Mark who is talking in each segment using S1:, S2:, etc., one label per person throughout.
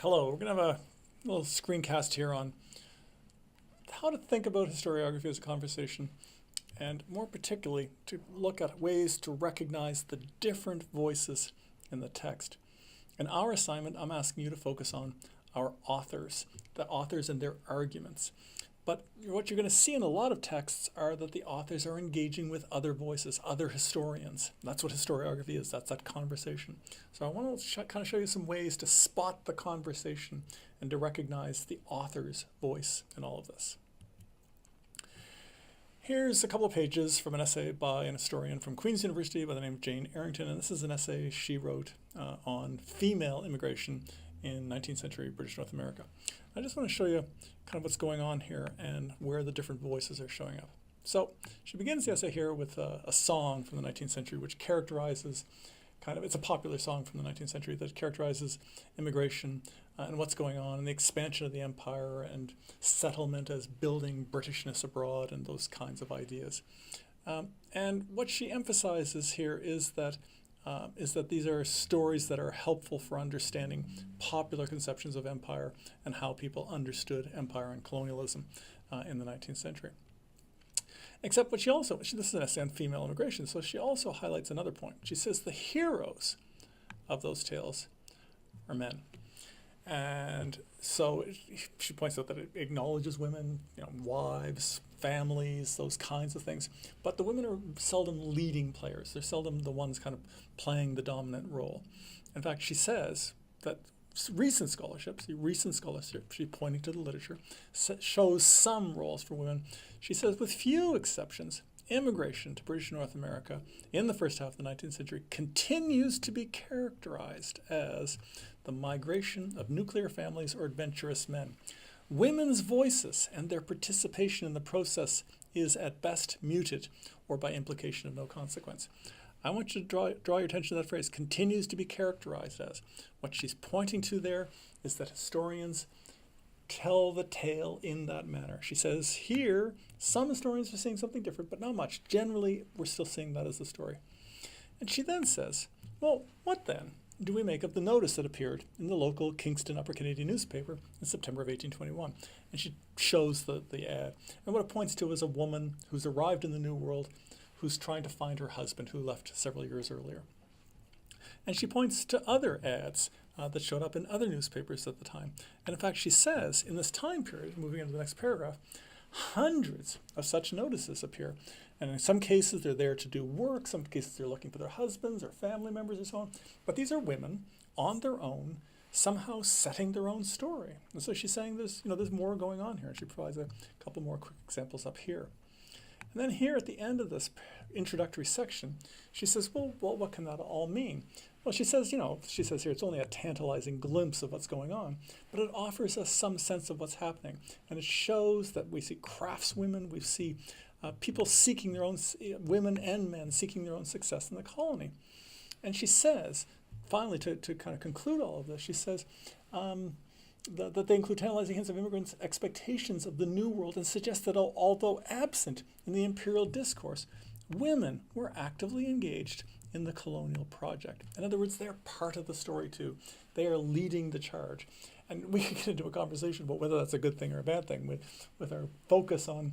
S1: Hello, we're going to have a little screencast here on how to think about historiography as a conversation, and more particularly to look at ways to recognize the different voices in the text. In our assignment, I'm asking you to focus on our authors, the authors and their arguments. But what you're going to see in a lot of texts are that the authors are engaging with other voices, other historians. That's what historiography is, that's that conversation. So I want to kind of show you some ways to spot the conversation and to recognize the author's voice in all of this. Here's a couple of pages from an essay by an historian from Queen's University by the name of Jane Arrington, and this is an essay she wrote on female immigration in 19th century British North America. I just want to show you kind of what's going on here and where the different voices are showing up. So she begins the essay here with a song from the 19th century which characterizes it's a popular song from the 19th century that characterizes immigration and what's going on and the expansion of the empire and settlement as building Britishness abroad and those kinds of ideas. And what she emphasizes here is that these are stories that are helpful for understanding popular conceptions of empire and how people understood empire and colonialism in the 19th century. Except what this is an essay on female immigration, so she also highlights another point. She says the heroes of those tales are men. And so she points out that it acknowledges women, wives, families, those kinds of things. But the women are seldom leading players. They're seldom the ones kind of playing the dominant role. In fact, she says that recent scholarship, she's pointing to the literature, shows some roles for women. She says, with few exceptions, immigration to British North America in the first half of the 19th century continues to be characterized as the migration of nuclear families or adventurous men. Women's voices and their participation in the process is at best muted or by implication of no consequence. I want you to draw your attention to that phrase, continues to be characterized as. What she's pointing to there is that historians tell the tale in that manner. She says here, some historians are seeing something different, but not much. Generally, we're still seeing that as the story. And she then says, well, what then do we make of the notice that appeared in the local Kingston Upper Canadian newspaper in September of 1821? And she shows the ad. And what it points to is a woman who's arrived in the New World, who's trying to find her husband who left several years earlier. And she points to other ads that showed up in other newspapers at the time. And in fact, she says in this time period, moving into the next paragraph, hundreds of such notices appear. And in some cases, they're there to do work. Some cases, they're looking for their husbands or family members or so on. But these are women on their own, somehow setting their own story. And so she's saying there's more going on here. And she provides a couple more quick examples up here. And then here at the end of this introductory section, she says, well, what can that all mean? Well, she says here it's only a tantalizing glimpse of what's going on, but it offers us some sense of what's happening. And it shows that we see craftswomen, we see people seeking their own, women and men seeking their own success in the colony. And she says, finally, to kind of conclude all of this, she says, that they include tantalizing hints of immigrants' expectations of the New World and suggest that although absent in the imperial discourse, women were actively engaged in the colonial project. In other words, they're part of the story too. They are leading the charge. And we can get into a conversation about whether that's a good thing or a bad thing with our focus on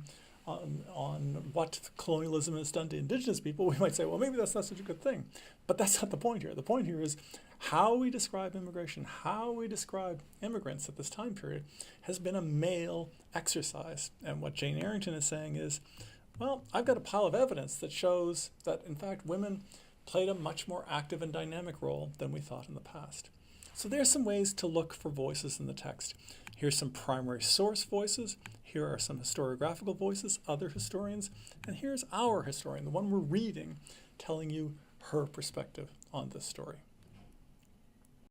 S1: what colonialism has done to indigenous people. We might say, well, maybe that's not such a good thing. But that's not the point here. The point here is how we describe immigration, how we describe immigrants at this time period has been a male exercise. And what Jane Arrington is saying is, well, I've got a pile of evidence that shows that, in fact, women played a much more active and dynamic role than we thought in the past. So there's some ways to look for voices in the text. Here's some primary source voices. Here are some historiographical voices, other historians. And here's our historian, the one we're reading, telling you her perspective on this story.